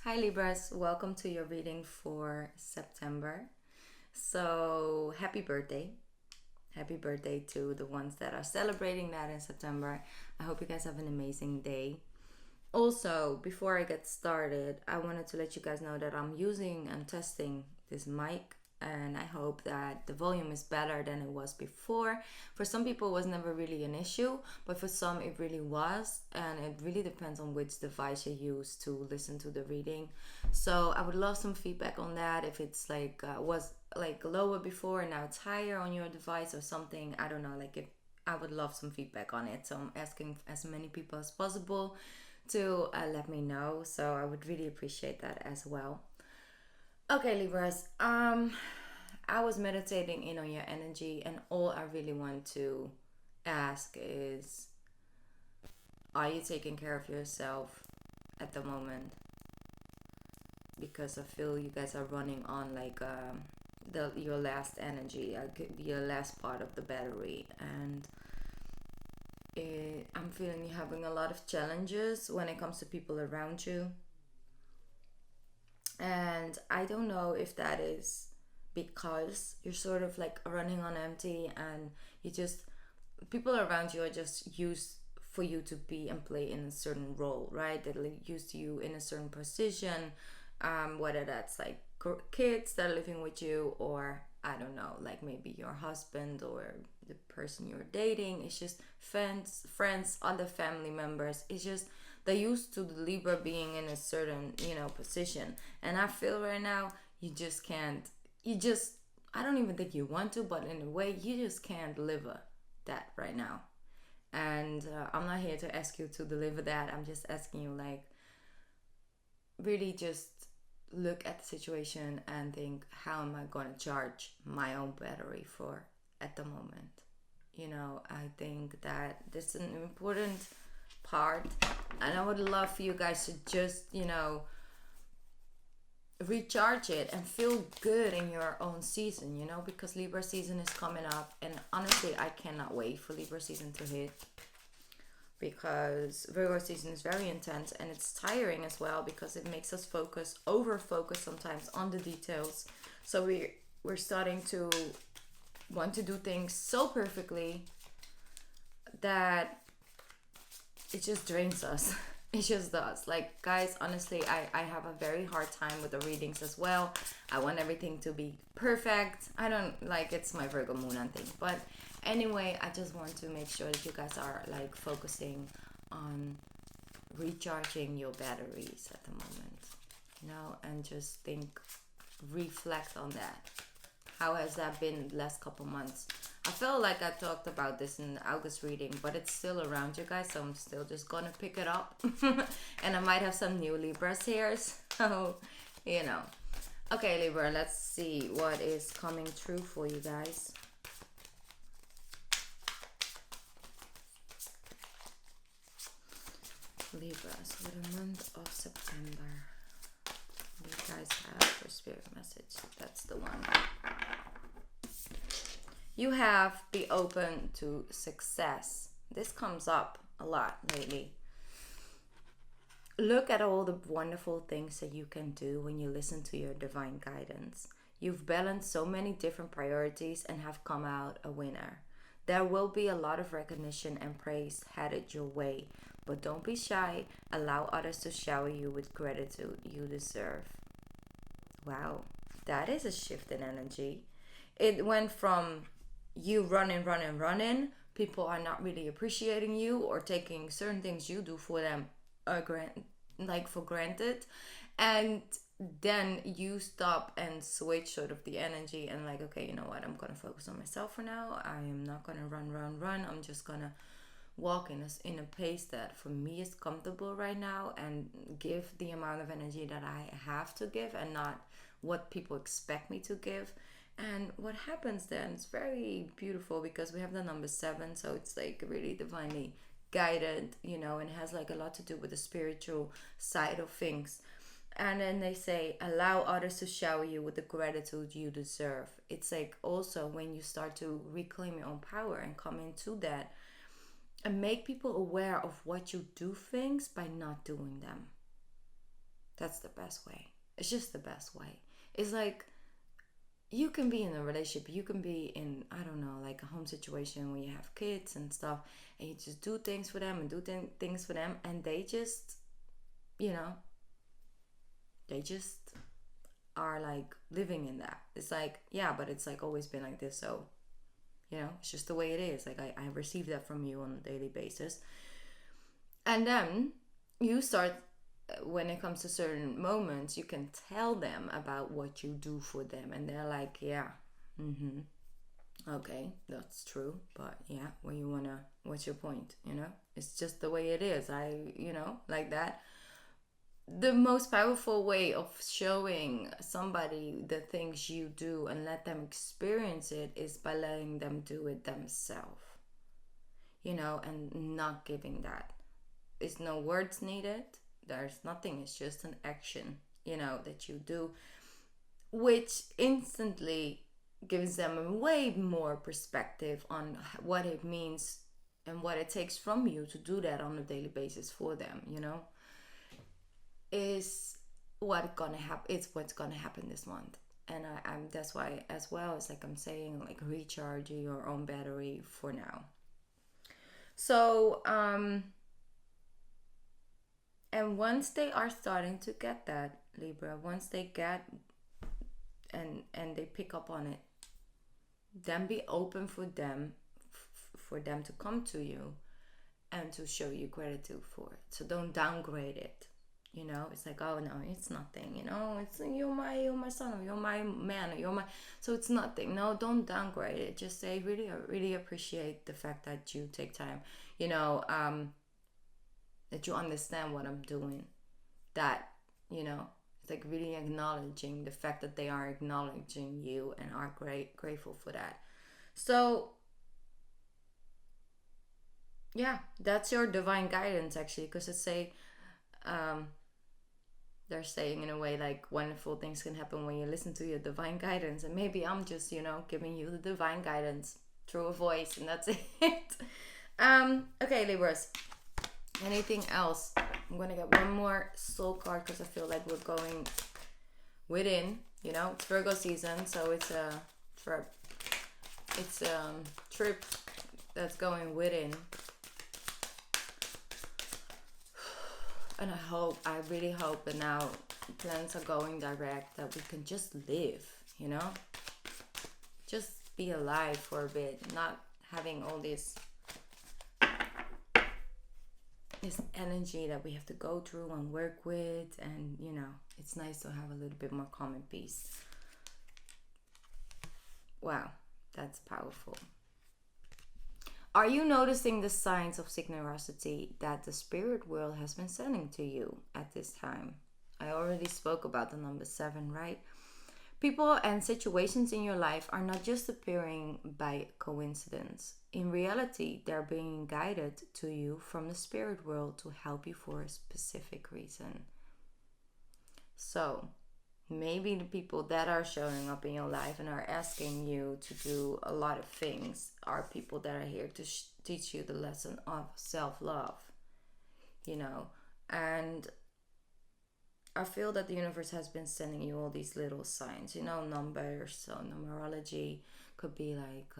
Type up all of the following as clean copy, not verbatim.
Hi Libras, welcome to your reading for September. So, happy birthday. Happy birthday to the ones that are celebrating that in September. I hope you guys have an amazing day. Also, before I get started, I wanted to let you guys know that I'm using and testing this mic, and I hope that the volume is better than it was before. For some people, it was never really an issue, but for some, it really was, and it really depends on which device you use to listen to the reading. So, I would love some feedback on that. If it's was like lower before and now it's higher on your device or something, I don't know. Like, if I would love some feedback on it. So, I'm asking as many people as possible to let me know. So I would really appreciate that as well. Okay, Libras. I was meditating in on your energy, and all I really want to ask is, are you taking care of yourself at the moment? Because I feel you guys are running on like your last energy, your last part of the battery, and I'm feeling you having a lot of challenges when it comes to people around you. And I don't know if that is because you're sort of like running on empty and you just, people around you are just used for you to be and play in a certain role, right? They're used to you in a certain position, whether that's like kids that are living with you, or I don't know, like maybe your husband or the person you're dating. It's just friends, other family members. It's just they're used to the Libra being in a certain, position. And I feel right now you just can't. You just, I don't even think you want to, but in a way you just can't deliver that right now. And I'm not here to ask you to deliver that. I'm just asking you, like, really just look at the situation and think, how am I going to charge my own battery for at the moment? I think that this is an important part, and I would love for you guys to just, recharge it and feel good in your own season, because Libra season is coming up, and honestly, I cannot wait for Libra season to hit, because Virgo season is very intense and it's tiring as well, because it makes us over focus sometimes on the details. So we're starting to want to do things so perfectly that it just drains us. It just does. Like, guys, honestly, I have a very hard time with the readings as well. I want everything to be perfect. I don't like, it's my Virgo moon and thing. But anyway, I just want to make sure that you guys are like focusing on recharging your batteries at the moment, and just think, reflect on that. How has that been the last couple months? I feel like I talked about this in the August reading, but it's still around you guys, so I'm still just gonna pick it up. And I might have some new Libras here, so Okay, Libra, let's see what is coming true for you guys. Libras for the month of September. You guys have for spirit message. That's the one. You have be open to success. This comes up a lot lately. Look at all the wonderful things that you can do when you listen to your divine guidance. You've balanced so many different priorities and have come out a winner. There will be a lot of recognition and praise headed your way, but don't be shy. Allow others to shower you with gratitude you deserve. Wow, that is a shift in energy. It went from you running, people are not really appreciating you or taking certain things you do for them for granted, and then you stop and switch sort of the energy and like, okay, you know what, I'm gonna focus on myself for now. I am not gonna run. I'm just gonna walk in a pace that for me is comfortable right now, and give the amount of energy that I have to give and not what people expect me to give. And what happens then is very beautiful, because we have the number 7, so it's like really divinely guided, and has like a lot to do with the spiritual side of things. And then they say, allow others to shower you with the gratitude you deserve. It's like also when you start to reclaim your own power and come into that and make people aware of what you do things by not doing them. That's the best way. It's just the best way. It's like, you can be in a relationship, you can be in, I don't know, like a home situation where you have kids and stuff, and you just do things for them and do things for them, and they just, you know, they just are like living in that. It's like, yeah, but it's like always been like this, so, you know, it's just the way it is. Like, I receive that from you on a daily basis. And then you start, when it comes to certain moments, you can tell them about what you do for them, and they're like, yeah, okay, that's true, but yeah, what's your point? You know, it's just the way it is. Like that. The most powerful way of showing somebody the things you do and let them experience it is by letting them do it themselves, and not giving that. There's no words needed. There's nothing. It's just an action, that you do, which instantly gives them a way more perspective on what it means and what it takes from you to do that on a daily basis for them, is what's gonna happen. It's what's gonna happen this month. And I'm that's why, as well, as like I'm saying, like, recharge your own battery for now. So and once they are starting to get that, Libra, once they get and they pick up on it, then be open for them to come to you and to show you gratitude for it. So don't downgrade it. It's like, oh no, it's nothing. It's you're my son, or you're my man, or you're my. So it's nothing. No, don't downgrade it. Just say, really, I really appreciate the fact that you take time. That you understand what I'm doing. That it's like really acknowledging the fact that they are acknowledging you and are grateful for that. So yeah, that's your divine guidance, actually, because it's they're saying, in a way, like, wonderful things can happen when you listen to your divine guidance. And maybe I'm just, giving you the divine guidance through a voice, and that's it. Okay, Libras. Anything else? I'm gonna get one more soul card because I feel like we're going within. It's Virgo season, so it's a trip that's going within. And I really hope that now plans are going direct, that we can just live, just be alive for a bit, not having all this energy that we have to go through and work with. And it's nice to have a little bit more calm and peace. Wow, that's powerful. Are you noticing the signs of synchronicity that the spirit world has been sending to you at this time? I already spoke about the number 7, right? People and situations in your life are not just appearing by coincidence. In reality, they're being guided to you from the spirit world to help you for a specific reason. So, maybe the people that are showing up in your life and are asking you to do a lot of things are people that are here to teach you the lesson of self-love, and I feel that the universe has been sending you all these little signs, numbers. So numerology could be like,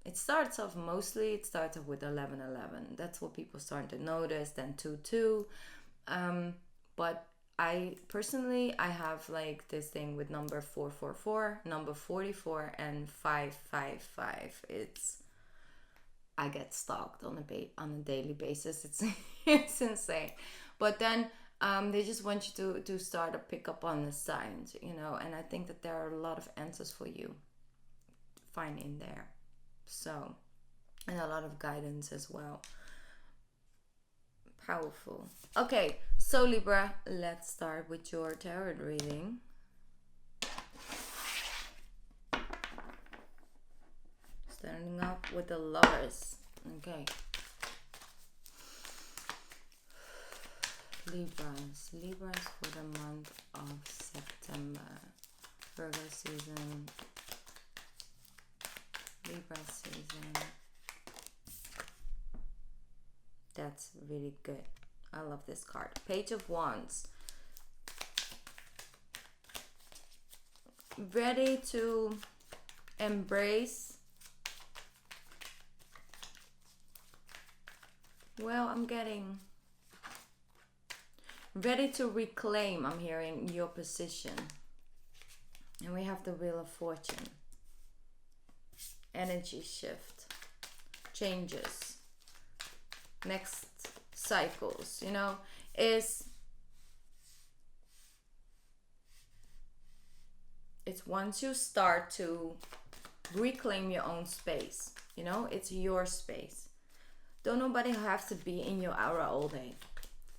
it starts off with 1111. That's what people start to notice. Then 22. But I personally, I have like this thing with number 444, number 44, and 555. I get stalked on a daily basis. It's insane. But then they just want you to start to pick up on the signs, and I think that there are a lot of answers for you to find in there. So, and a lot of guidance as well. Powerful. Okay, so Libra, let's start with your tarot reading. Starting up with the Lovers. Okay. Libras for the month of September. Virgo season. Libra season. That's really good. I love this card. Page of Wands. ready to embrace. Well, I'm getting ready to reclaim, I'm hearing, your position. And we have the Wheel of Fortune. Energy shift. Changes. Next cycles, is it's once you start to reclaim your own space, it's your space. Don't nobody have to be in your aura all day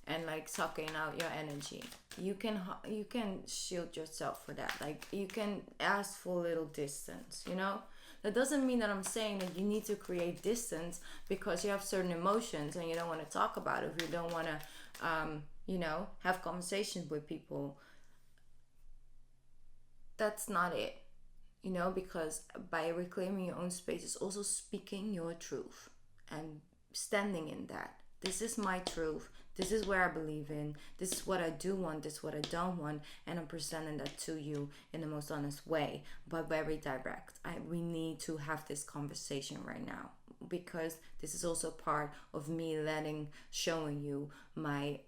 and like sucking out your energy. You can shield yourself for that. Like, you can ask for a little distance, That doesn't mean that I'm saying that you need to create distance because you have certain emotions and you don't want to talk about it, if you don't want to have conversations with people. That's not it, because by reclaiming your own space is also speaking your truth and standing in that. This is my truth. This is where I believe in. This is what I do want. This is what I don't want. And I'm presenting that to you in the most honest way, but very direct. We need to have this conversation right now, because this is also part of me showing you my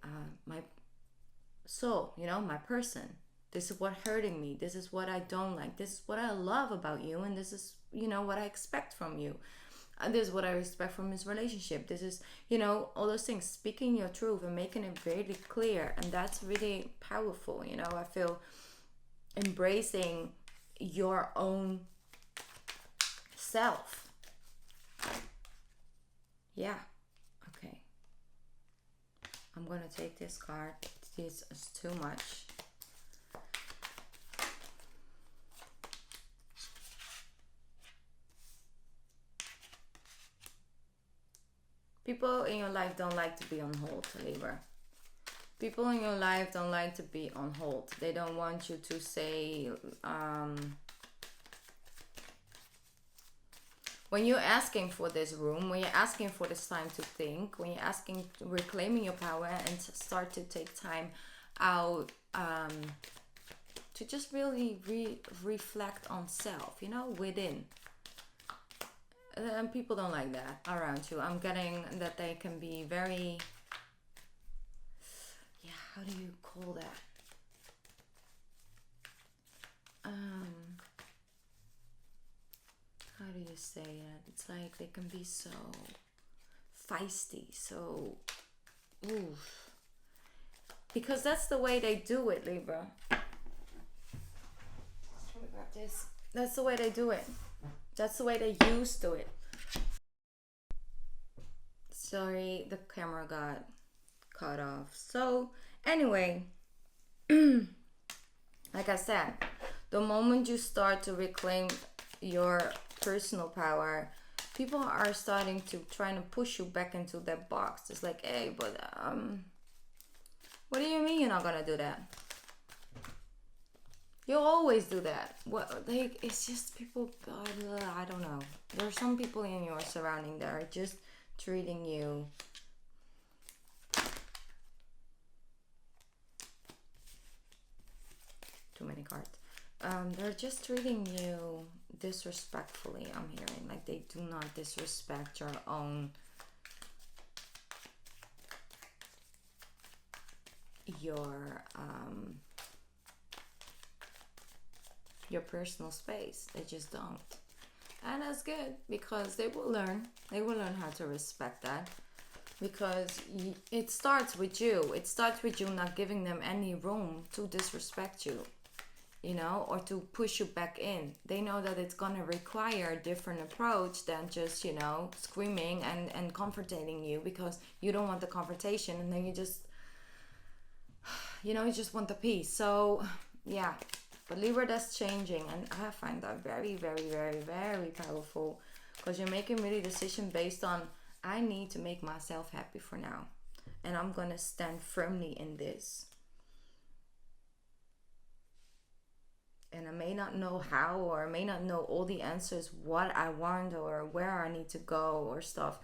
soul, my person. This is what hurting me. This is what I don't like. This is what I love about you. And this is, what I expect from you. This is what I expect from this relationship. This is, all those things. Speaking your truth and making it very clear. And that's really powerful. I feel embracing your own self. Yeah. Okay. I'm going to take this card. This is too much. People in your life don't like to be on hold, Libra. People in your life don't like to be on hold. They don't want you to say, when you're asking for this room, when you're asking for this time to think, when you're reclaiming your power and start to take time out to just really reflect on self, within. And people don't like that around you. I'm getting that they can be very, how do you call that? How do you say it? It's like they can be so feisty, so, oof. Because that's the way they do it, Libra. That's the way they do it. That's the way they used to it. Sorry, the camera got cut off. So, anyway, like I said, the moment you start to reclaim your personal power, people are starting to trying to push you back into that box. It's like, hey, but what do you mean you're not gonna do that? You'll always do that. It's just people, God, I don't know. There are some people in your surrounding that are just treating you too many cards. They're just treating you disrespectfully, I'm hearing. Like, they do not disrespect your own, your personal space. They just don't. And that's good, because they will learn how to respect that, because it starts with you. It starts with you not giving them any room to disrespect you, or to push you back in. They know that it's gonna require a different approach than just, screaming and confronting you, because you don't want the confrontation, and then you just want the peace. So yeah, but Libra, that's changing, and I find that very, very, very, very powerful, because you're making really decision based on, I need to make myself happy for now, and I'm gonna stand firmly in this. And I may not know how, or I may not know all the answers, what I want or where I need to go or stuff.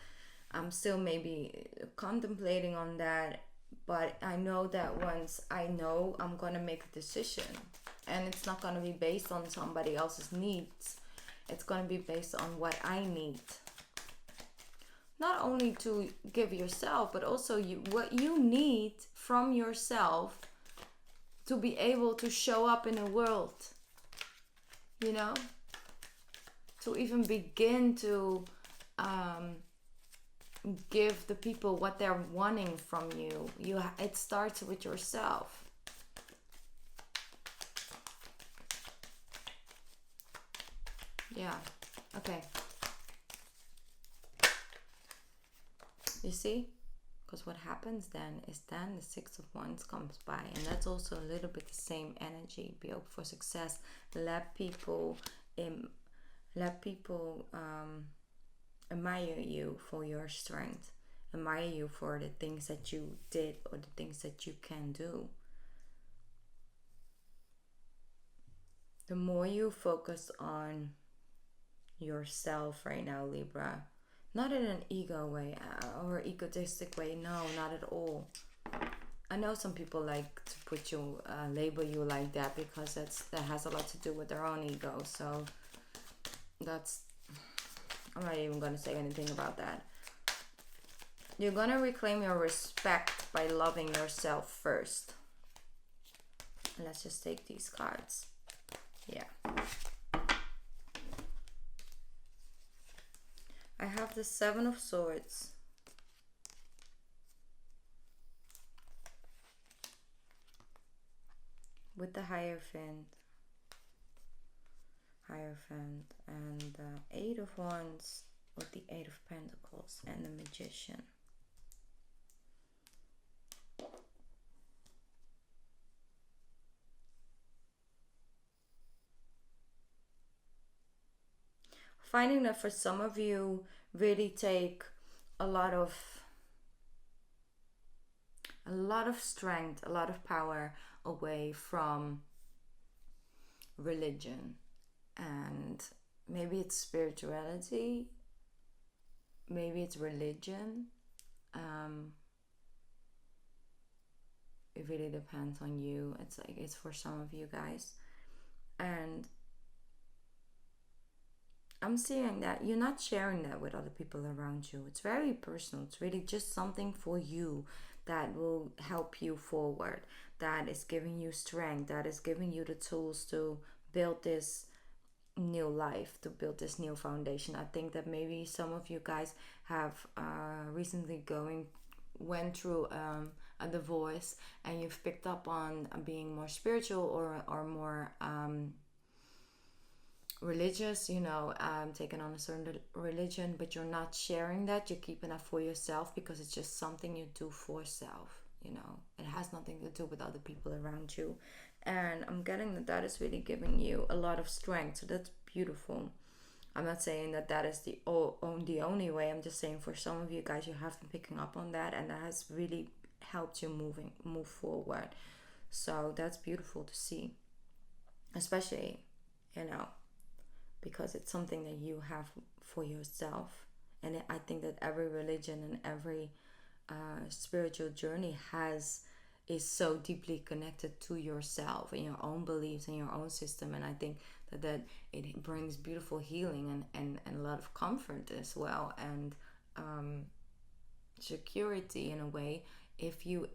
I'm still maybe contemplating on that, but I know that once I know, I'm gonna make a decision. And it's not going to be based on somebody else's needs. It's going to be based on what I need. Not only to give yourself, but also what you need from yourself to be able to show up in the world. You know? To even begin to give the people what they're wanting from you. It starts with yourself. Yeah. Okay. You see? Because what happens then is then the Six of Wands comes by. And that's also a little bit the same energy. Be open for success. Let people admire you for your strength. Admire you for the things that you did or the things that you can do. The more you focus on yourself right now, Libra, not in an ego way or egotistic way, no, not at all. I know some people like to put you, label you like that, because that has a lot to do with their own ego. So I'm not even going to say anything about that. You're going to reclaim your respect by loving yourself first. And let's just take these cards. Yeah. I have the Seven of Swords. With the Hierophant. And the Eight of Wands with the Eight of Pentacles and the Magician. Finding that for some of you really take a lot of strength, a lot of power away from religion. And maybe it's spirituality, maybe it's religion. It really depends on you. It's for some of you guys. And I'm seeing that you're not sharing that with other people around you. It's very personal. It's really just something for you that will help you forward, that is giving you strength, that is giving you the tools to build this new life, to build this new foundation. I think that maybe some of you guys have recently went through a divorce, and you've picked up on being more spiritual or more religious, taking on a certain religion, but you're not sharing that. You're keeping that for yourself because it's just something you do for self. It has nothing to do with other people around you. And I'm getting that is really giving you a lot of strength. So that's beautiful. I'm not saying that is the only way. I'm just saying for some of you guys, you have been picking up on that, and that has really helped you move forward. So that's beautiful to see, especially, because it's something that you have for yourself. And I think that every religion and every spiritual journey is so deeply connected to yourself and your own beliefs and your own system. And I think that it brings beautiful healing and a lot of comfort as well, and security in a way, if you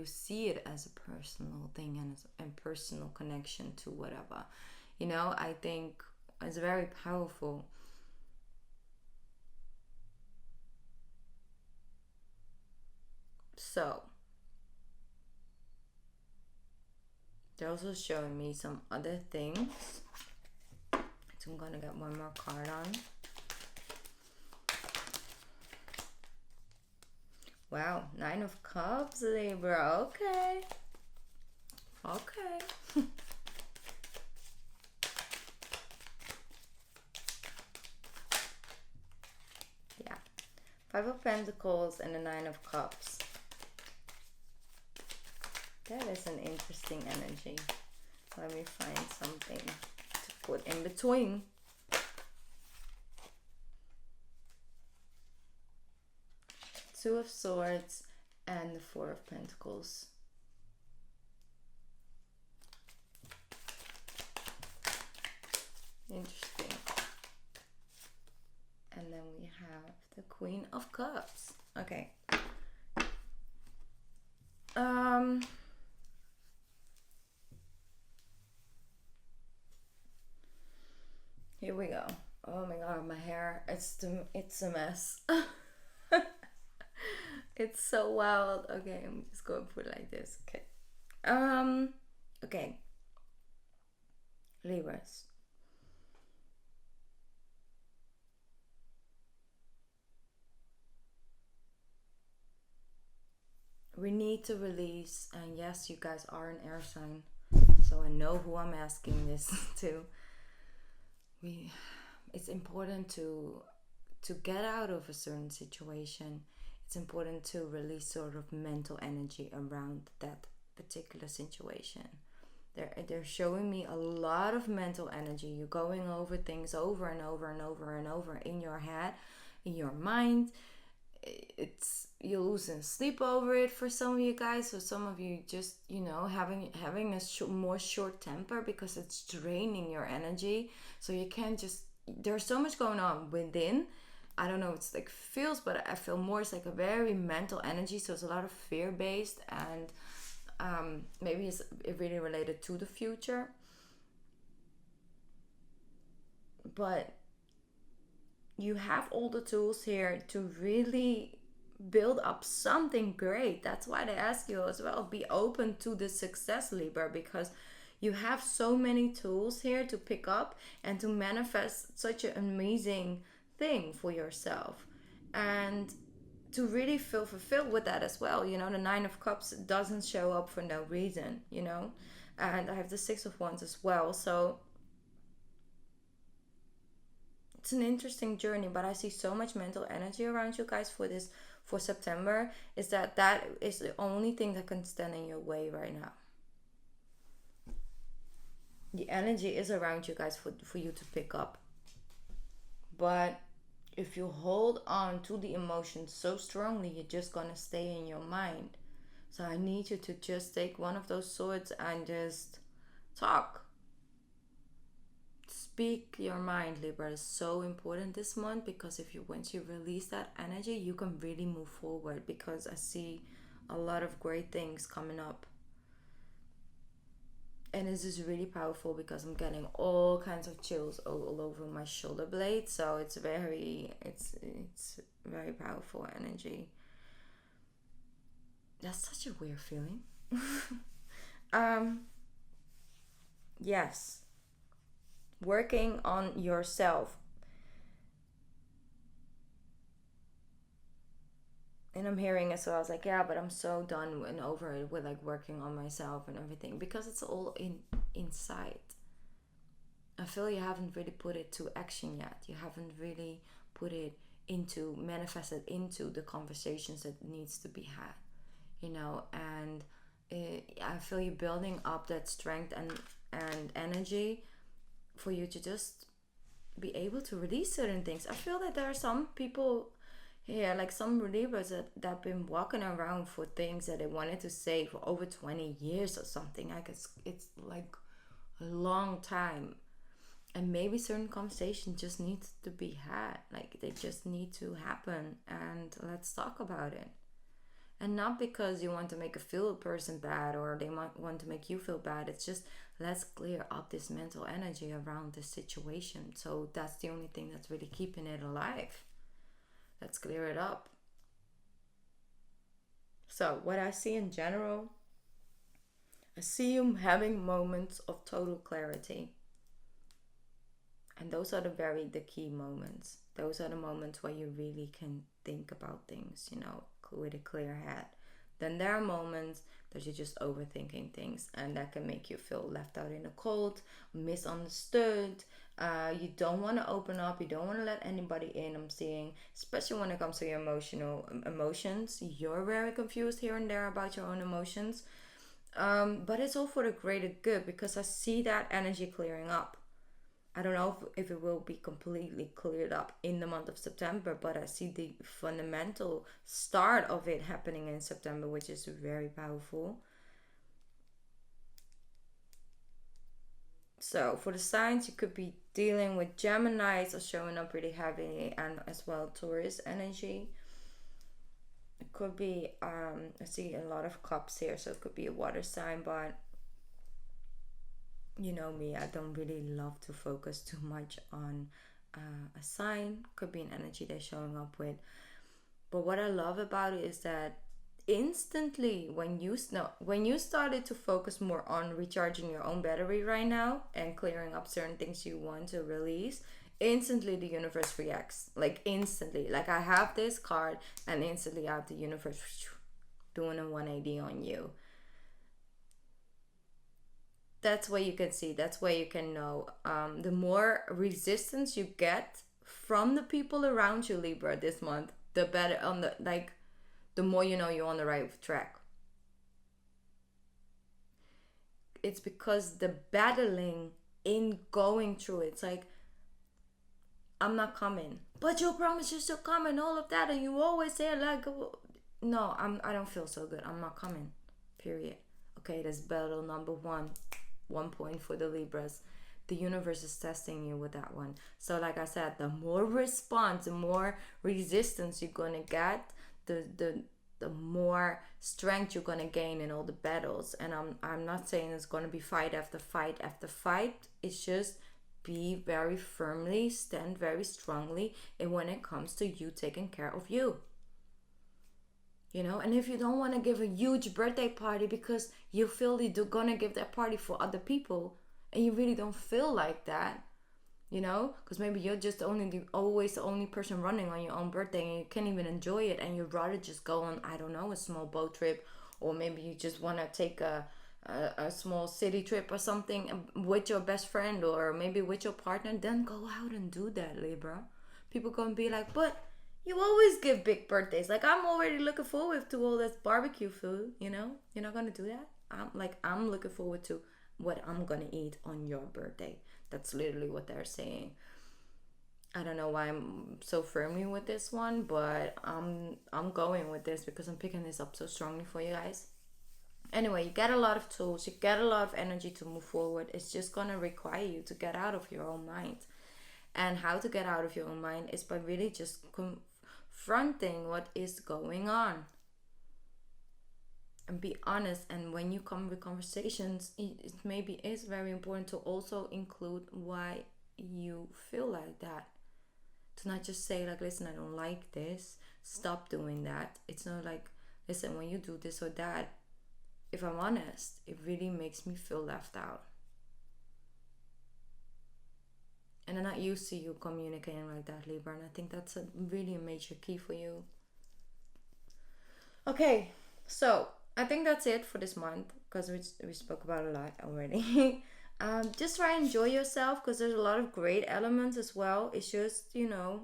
see it as a personal thing and personal connection to whatever. I think it's very powerful. So they're also showing me some other things. So I'm gonna get one more card on. Wow, Nine of Cups, Libra. Okay. Yeah. Five of Pentacles and the Nine of Cups. That is an interesting energy. Let me find something to put in between. Two of Swords and the Four of Pentacles. Interesting. And then we have the Queen of Cups. Okay. Here we go. Oh my god, my hair, it's a mess. It's so wild. Okay, I'm just going to put it like this. Okay. Okay. Libras. We need to release, and yes, you guys are an air sign, so I know who I'm asking this to. It's important to get out of a certain situation. It's important to release sort of mental energy around that particular situation. They're showing me a lot of mental energy. You're going over things over and over and over and over in your head, in your mind. It's you're losing sleep over it for some of you guys. For some of you, just having a more short temper because it's draining your energy. So you can't just. There's so much going on within. I don't know. It's like feels, but I feel more. It's like a very mental energy. So it's a lot of fear based, and maybe it's really related to the future. But you have all the tools here to really build up something great. That's why they ask you as well, be open to the success, Libra, because you have so many tools here to pick up and to manifest such an amazing thing for yourself, and to really feel fulfilled with that as well. The Nine of Cups doesn't show up for no reason. And I have the Six of Wands as well, so it's an interesting journey. But I see so much mental energy around you guys for September. Is that is the only thing that can stand in your way right now. The energy is around you guys for you to pick up. But if you hold on to the emotions so strongly, you're just gonna stay in your mind. So I need you to just take one of those swords and just talk. Speak your mind, Libra. Is so important this month, because once you release that energy, you can really move forward, because I see a lot of great things coming up. And this is really powerful because I'm getting all kinds of chills all over my shoulder blade. So it's very powerful energy. That's such a weird feeling. Yes. Working on yourself. And I'm hearing as well, I was like, yeah, but I'm so done and over it with like working on myself and everything, because it's all inside. I feel you haven't really put it to action yet. You haven't really put it manifested into the conversations that needs to be had. And I feel you building up that strength and energy for you to just be able to release certain things. I feel that there are some people here, like some relievers that have been walking around for things that they wanted to say for over 20 years or something. Like it's like a long time. And maybe certain conversations just need to be had. Like they just need to happen, and let's talk about it. And not because you want to make a person bad, or they might want to make you feel bad. It's just, let's clear up this mental energy around this situation. So that's the only thing that's really keeping it alive. Let's clear it up. So what I see in general, I see you having moments of total clarity. And those are the key moments. Those are the moments where you really can think about things, with a clear head. Then there are moments that you're just overthinking things, and that can make you feel left out in the cold, misunderstood. You don't want to open up. You don't want to let anybody in. I'm seeing, especially when it comes to your emotions, you're very confused here and there about your own emotions. But it's all for the greater good, because I see that energy clearing up. I don't know if it will be completely cleared up in the month of September, but I see the fundamental start of it happening in September, which is very powerful. So for the signs, you could be dealing with Geminis are showing up really heavy, and as well Taurus energy. It could be I see a lot of cups here, so it could be a water sign, but you know me, I don't really love to focus too much on a sign. Could be an energy they're showing up with. But what I love about it is that instantly when you started to focus more on recharging your own battery right now and clearing up certain things you want to release, instantly the universe reacts. Like instantly. Like I have this card and instantly I have the universe doing a 180 on you. That's where you can see, that's where you can know. The more resistance you get from the people around you, Libra, this month, the better on the like the more you know you're on the right track. It's because the battling in going through it's like, I'm not coming, but you promise you're still coming, all of that, and you always say like, no, I don't feel so good, I'm not coming, period. Okay, that's battle number 1 point for the Libras. The universe is testing you with that one. So like I said, the more response, the more resistance you're gonna get, the more strength you're gonna gain in all the battles. And I'm not saying it's gonna be fight after fight after fight. It's just be very firmly, stand very strongly and when it comes to you taking care of you. You know, and if you don't want to give a huge birthday party because you feel you're gonna give that party for other people and you really don't feel like that, you know, because maybe you're just always the only person running on your own birthday and you can't even enjoy it and you'd rather just go on, I don't know, a small boat trip, or maybe you just want to take a small city trip or something with your best friend or maybe with your partner, then go out and do that, Libra. People gonna be like, but you always give big birthdays. Like, I'm already looking forward to all this barbecue food, you know? You're not gonna do that? I'm looking forward to what I'm gonna eat on your birthday. That's literally what they're saying. I don't know why I'm so firmly with this one, but I'm going with this because I'm picking this up so strongly for you guys. Anyway, you get a lot of tools, you get a lot of energy to move forward. It's just gonna require you to get out of your own mind. And how to get out of your own mind is by really just confronting what is going on and be honest. And when you come with conversations, it maybe is very important to also include why you feel like that. To not just say like, listen, I don't like this, stop doing that. It's not like, listen, when you do this or that, if I'm honest, it really makes me feel left out. And I'm not used to you communicating like that, Libra. And I think that's a really major key for you. Okay, so I think that's it for this month because we spoke about a lot already. Just try and enjoy yourself because there's a lot of great elements as well. It's just, you know,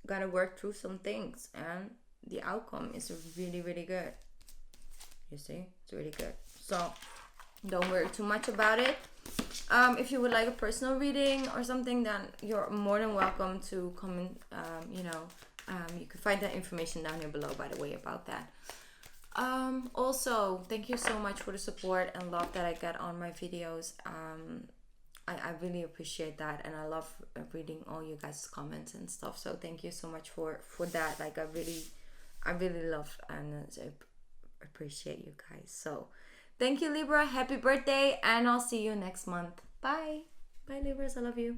gotta work through some things and the outcome is really, really good. You see, it's really good. So don't worry too much about it. If you would like a personal reading or something, then you're more than welcome to come in. You can find that information down here below, by the way, about that. Also, thank you so much for the support and love that I get on my videos. I really appreciate that, and I love reading all you guys' comments and stuff. So thank you so much for that. Like I really love and appreciate you guys. So thank you, Libra. Happy birthday, and I'll see you next month. Bye. Bye, Libras. I love you.